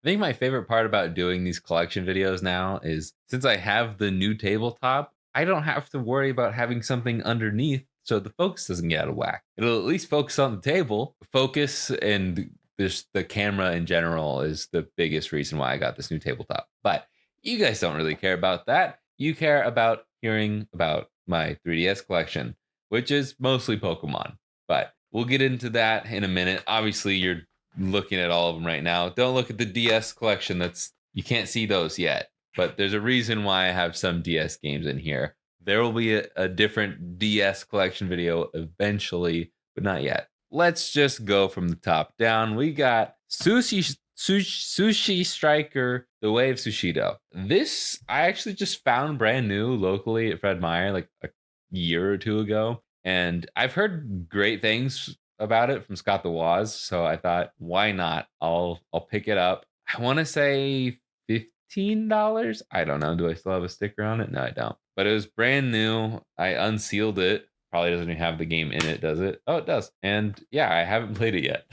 I think my favorite part about doing these collection videos now is since I have the new tabletop, I don't have to worry about having something underneath so the focus doesn't get out of whack. It'll at least focus on the table. Focus and this the camera in general is the biggest reason why I got this new tabletop. But you guys don't really care about that. You care about hearing about my 3DS collection, which is mostly Pokemon. But we'll get into that in a minute. Obviously, you're looking at all of them right now. Don't look at the DS collection. That's you can't see those yet. But there's a reason why I have some DS games in here. There will be a different DS collection video eventually, but not yet. Let's just go from the top down. We got Sushi Striker, The Way of Sushido. This I actually just found brand new locally at Fred Meyer like a year or two ago. And I've heard great things about it from Scott the Woz, so I thought, why not? I'll pick it up. I want to say $15. I don't know. Do I still have a sticker on it? No, I don't. But it was brand new. I unsealed it. Probably doesn't even have the game in it, does it? Oh, it does. And yeah, I haven't played it yet.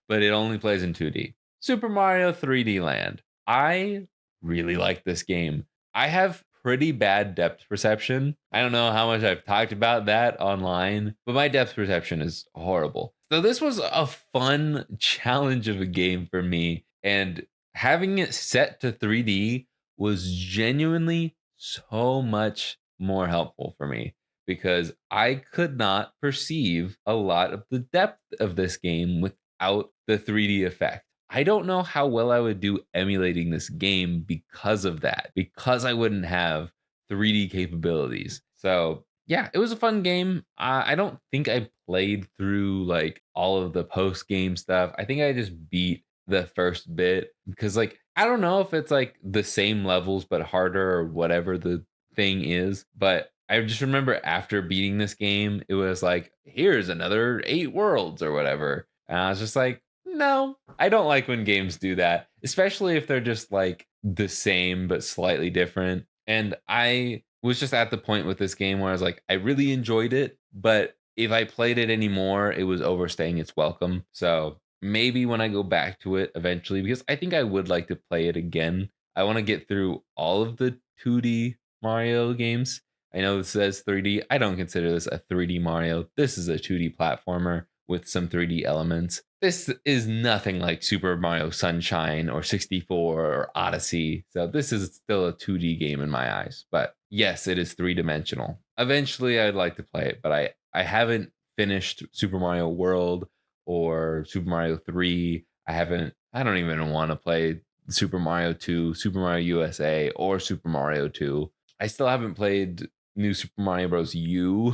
But it only plays in 2D. Super Mario 3D Land. I really like this game. I have pretty bad depth perception. I don't know how much I've talked about that online, but my depth perception is horrible. So this was a fun challenge of a game for me, and having it set to 3D was genuinely so much more helpful for me because I could not perceive a lot of the depth of this game without the 3D effect. I don't know how well I would do emulating this game because of that, because I wouldn't have 3D capabilities. So, yeah, it was a fun game. I don't think I played through like all of the post game stuff. I think I just beat the first bit because, like, I don't know if it's like the same levels but harder or whatever the thing is, but I just remember after beating this game, it was like, here's another 8 worlds or whatever. And I was just like, no, I don't like when games do that, especially if they're just like the same but slightly different. And I was just at the point with this game where I was like, I really enjoyed it, but if I played it anymore, it was overstaying its welcome. So maybe when I go back to it eventually, because I think I would like to play it again. I want to get through all of the 2D Mario games. I know this says 3D. I don't consider this a 3D Mario. This is a 2D platformer with some 3D elements. This is nothing like Super Mario Sunshine or 64 or Odyssey. So this is still a 2D game in my eyes. But yes, it is three-dimensional. Eventually I'd like to play it, but I haven't finished Super Mario World or Super Mario 3. I don't even want to play Super Mario 2, Super Mario USA, or Super Mario 2. I still haven't played New Super Mario Bros. U,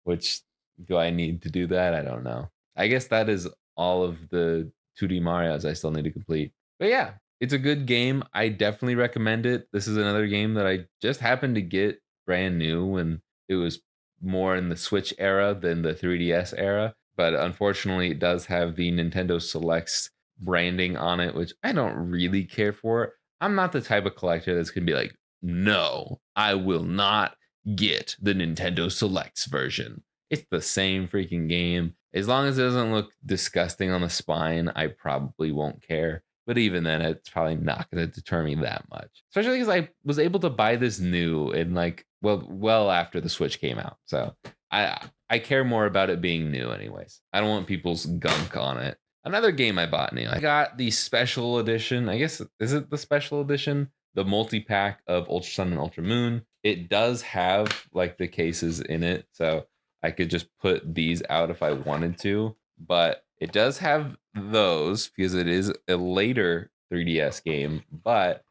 which do I need to do that? I don't know. I guess that is all of the 2D Marios I still need to complete. But yeah, it's a good game. I definitely recommend it. This is another game that I just happened to get brand new when it was more in the Switch era than the 3DS era. But unfortunately, it does have the Nintendo Selects branding on it, which I don't really care for. I'm not the type of collector that's going to be like, no, I will not get the Nintendo Selects version. It's the same freaking game. As long as it doesn't look disgusting on the spine, I probably won't care. But even then, it's probably not going to deter me that much. Especially because I was able to buy this new and like well after the Switch came out. So I care more about it being new, anyways. I don't want people's gunk on it. Another game I bought new. I got the special edition. I guess is it the special edition? The multi pack of Ultra Sun and Ultra Moon. It does have like the cases in it, so I could just put these out if I wanted to, but it does have those because it is a later 3DS game, but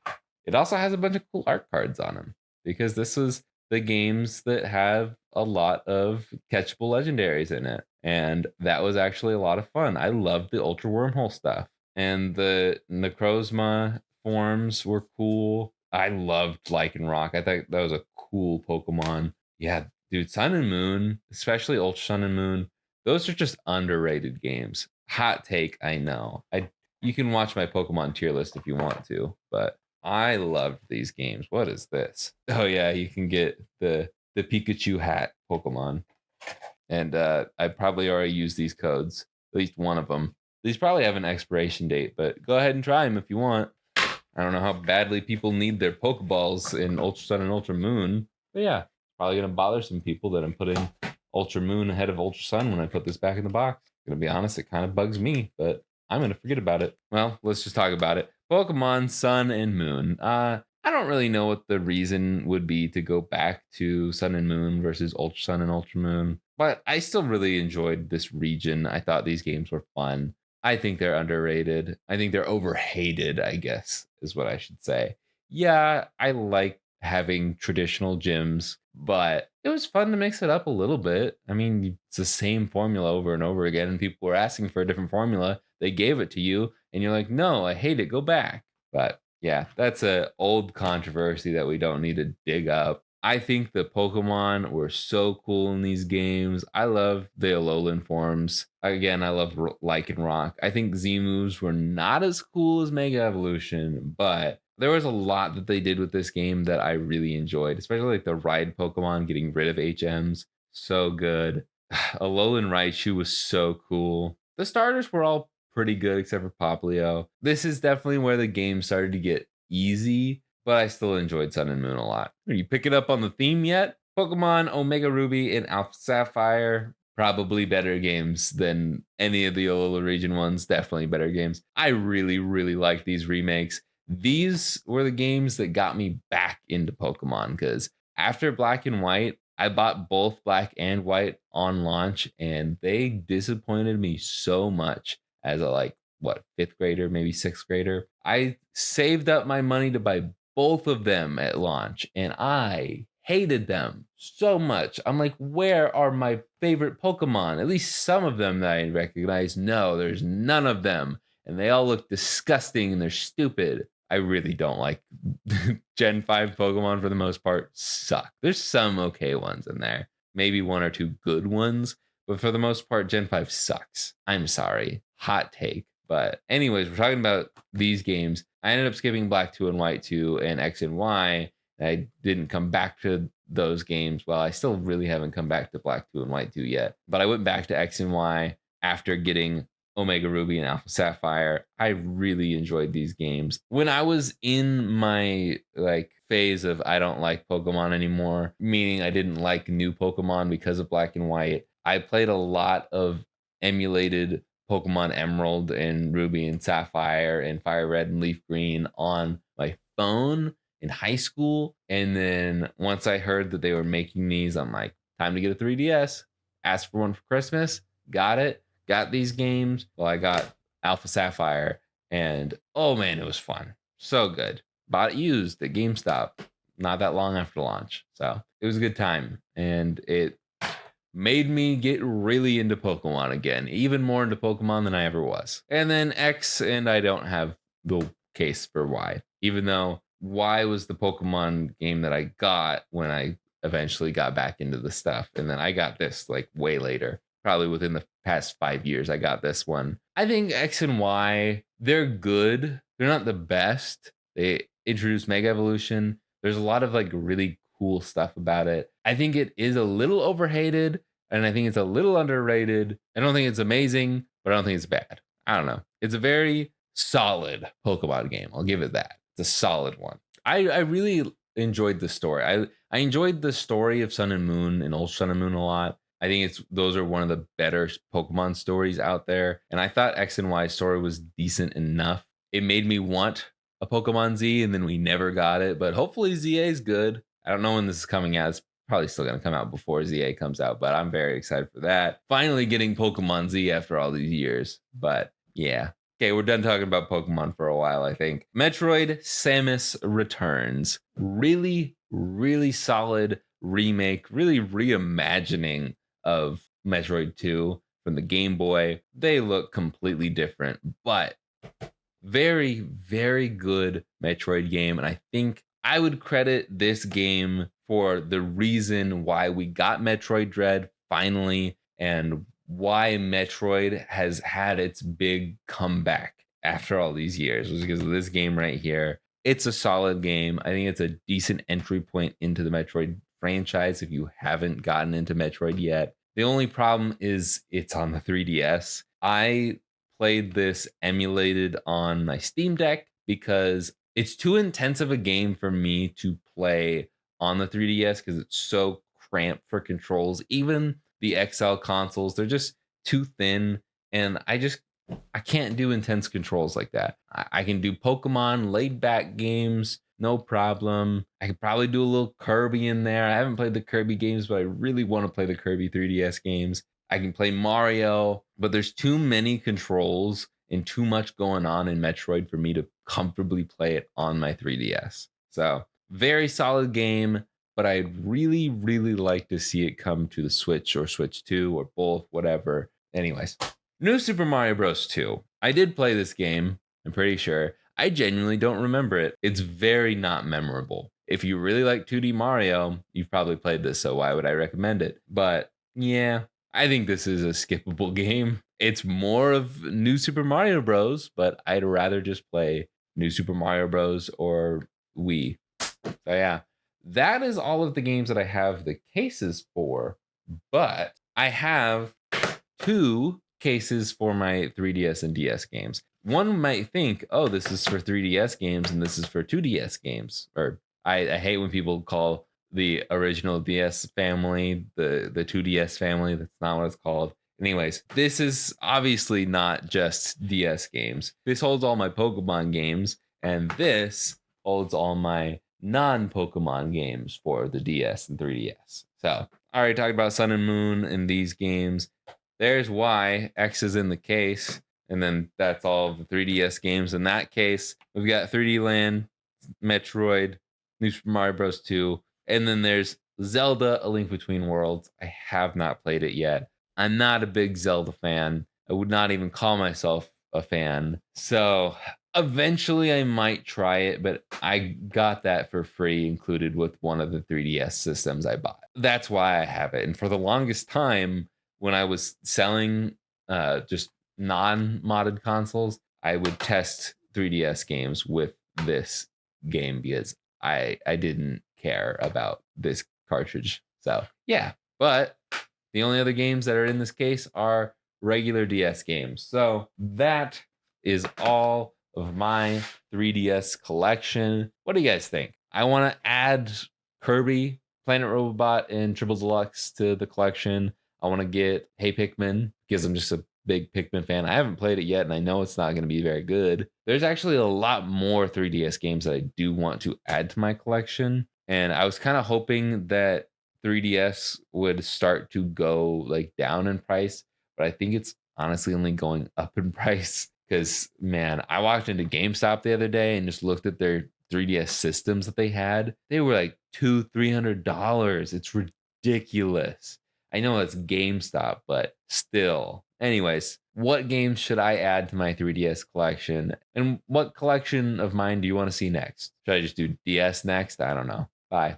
it also has a bunch of cool art cards on them because this was the games that have a lot of catchable legendaries in it. And that was actually a lot of fun. I loved the Ultra Wormhole stuff. And the Necrozma forms were cool. I loved Lycanroc. I thought that was a cool Pokemon. Yeah, dude, Sun and Moon, especially Ultra Sun and Moon, those are just underrated games. Hot take, I know. I You can watch my Pokemon tier list if you want to, but I loved these games. What is this? Oh yeah, you can get the Pikachu hat Pokemon, and I probably already used these codes, at least one of them. These probably have an expiration date, but go ahead and try them if you want. I don't know how badly people need their Pokeballs in Ultra Sun and Ultra Moon, but yeah, probably gonna bother some people that I'm putting Ultra Moon ahead of Ultra Sun when I put this back in the box. Gonna be honest, it kind of bugs me, but I'm gonna forget about it. Well, let's just talk about it. Pokemon Sun and Moon. I don't really know what the reason would be to go back to Sun and Moon versus Ultra Sun and Ultra Moon, but I still really enjoyed this region. I thought these games were fun. I think they're underrated. I think they're overhated, I guess, is what I should say. Yeah, I like having traditional gyms, but it was fun to mix it up a little bit. I mean, it's the same formula over and over again, and people were asking for a different formula. They gave it to you, and you're like, no, I hate it. Go back. But yeah, that's a old controversy that we don't need to dig up. I think the Pokemon were so cool in these games. I love the Alolan forms. Again, I love Lycan Rock. I think Z moves were not as cool as Mega Evolution, but there was a lot that they did with this game that I really enjoyed, especially like the ride Pokemon getting rid of HMs. So good. Alolan Raichu was so cool. The starters were all pretty good except for Poplio. This is definitely where the game started to get easy, but I still enjoyed Sun and Moon a lot. Are you picking up on the theme yet? Pokemon Omega Ruby and Alpha Sapphire, probably better games than any of the Alola region ones. Definitely better games. I really, really like these remakes. These were the games that got me back into Pokemon because after Black and White, I bought both Black and White on launch and they disappointed me so much as a like what fifth grader, maybe sixth grader. I saved up my money to buy both of them at launch and I hated them so much. I'm like, where are my favorite Pokemon? At least some of them that I recognize. No, there's none of them. And they all look disgusting and they're stupid. I really don't like Gen 5 Pokemon for the most part suck. There's some okay ones in there, maybe one or two good ones, but for the most part, Gen 5 sucks. I'm sorry. Hot take. But, anyways, we're talking about these games. I ended up skipping Black 2 and White 2 and X and Y. I didn't come back to those games. Well, I still really haven't come back to Black 2 and White 2 yet. But I went back to X and Y after getting Omega Ruby and Alpha Sapphire. I really enjoyed these games. When I was in my like phase of I don't like Pokemon anymore, meaning I didn't like new Pokemon because of Black and White, I played a lot of emulated Pokemon Emerald and Ruby and Sapphire and Fire Red and Leaf Green on my phone in high school. And then once I heard that they were making these, I'm like, time to get a 3DS. Asked for one for Christmas, got it, got these games. Well, I got Alpha Sapphire, and oh man, it was fun. So good. Bought it used at GameStop not that long after launch. So it was a good time. And it made me get really into Pokemon again, even more into Pokemon than I ever was. And then X, and I don't have the case for Y, even though Y was the Pokemon game that I got when I eventually got back into the stuff. And then I got this like way later, probably within the past 5 years. I got this one. I think X and Y, they're good. They're not the best. They introduced Mega Evolution. There's a lot of like really cool stuff about it. I think it is a little overhated and I think it's a little underrated. I don't think it's amazing, but I don't think it's bad. I don't know. It's a very solid Pokemon game. I'll give it that. It's a solid one. I really enjoyed the story. I enjoyed the story of Sun and Moon and Ultra Sun and Moon a lot. I think it's those are one of the better Pokemon stories out there. And I thought X and Y story was decent enough. It made me want a Pokemon Z, and then we never got it. But hopefully ZA is good. I don't know when this is coming out. It's probably still going to come out before ZA comes out, but I'm very excited for that. Finally getting Pokemon Z after all these years. But yeah. Okay, we're done talking about Pokemon for a while, I think. Metroid Samus Returns. Really, really solid remake, really reimagining of Metroid 2 from the Game Boy. They look completely different, but very, very good Metroid game. And I think I would credit this game for the reason why we got Metroid Dread finally and why Metroid has had its big comeback after all these years was because of this game right here. It's a solid game. I think it's a decent entry point into the Metroid franchise if you haven't gotten into Metroid yet. The only problem is it's on the 3DS. I played this emulated on my Steam Deck because it's too intense of a game for me to play on the 3DS because it's so cramped for controls. Even the XL consoles, they're just too thin. And I can't do intense controls like that. I can do Pokemon laid back games, no problem. I could probably do a little Kirby in there. I haven't played the Kirby games, but I really want to play the Kirby 3DS games. I can play Mario, but there's too many controls and too much going on in Metroid for me to comfortably play it on my 3DS. So, very solid game, but I'd really, really like to see it come to the Switch or Switch 2 or both, whatever. Anyways, New Super Mario Bros. 2. I did play this game, I'm pretty sure. I genuinely don't remember it. It's very not memorable. If you really like 2D Mario, you've probably played this, so why would I recommend it? But yeah, I think this is a skippable game. It's more of New Super Mario Bros., but I'd rather just play New Super Mario Bros. Or Wii. So yeah, that is all of the games that I have the cases for, but I have two cases for my 3DS and DS games. One might think, oh, this is for 3DS games and this is for 2DS games. Or I hate when people call the original DS family the 2DS family. That's not what it's called. Anyways, this is obviously not just DS games. This holds all my Pokemon games, and this holds all my non-Pokemon games for the DS and 3DS. So I already talked about Sun and Moon in these games. There's why X is in the case. And then that's all of the 3DS games. In that case, we've got 3D Land, Metroid, New Super Mario Bros. 2. And then there's Zelda, A Link Between Worlds. I have not played it yet. I'm not a big Zelda fan. I would not even call myself a fan. So eventually I might try it, but I got that for free included with one of the 3DS systems I bought. That's why I have it. And for the longest time, when I was selling just non-modded consoles, I would test 3DS games with this game because I didn't care about this cartridge. So yeah, but the only other games that are in this case are regular DS games. So that is all of my 3DS collection. What do you guys think? I want to add Kirby, Planet Robobot, and Triple Deluxe to the collection. I want to get Hey Pikmin because I'm just a big Pikmin fan. I haven't played it yet, and I know it's not going to be very good. There's actually a lot more 3DS games that I do want to add to my collection, and I was kind of hoping that 3DS would start to go like down in price, but I think it's honestly only going up in price because man, I walked into GameStop the other day and just looked at their 3DS systems that they had. They were like $200-$300. It's ridiculous. I know it's GameStop, but still. Anyways, what games should I add to my 3DS collection? And what collection of mine do you want to see next? Should I just do DS next? I don't know. Bye.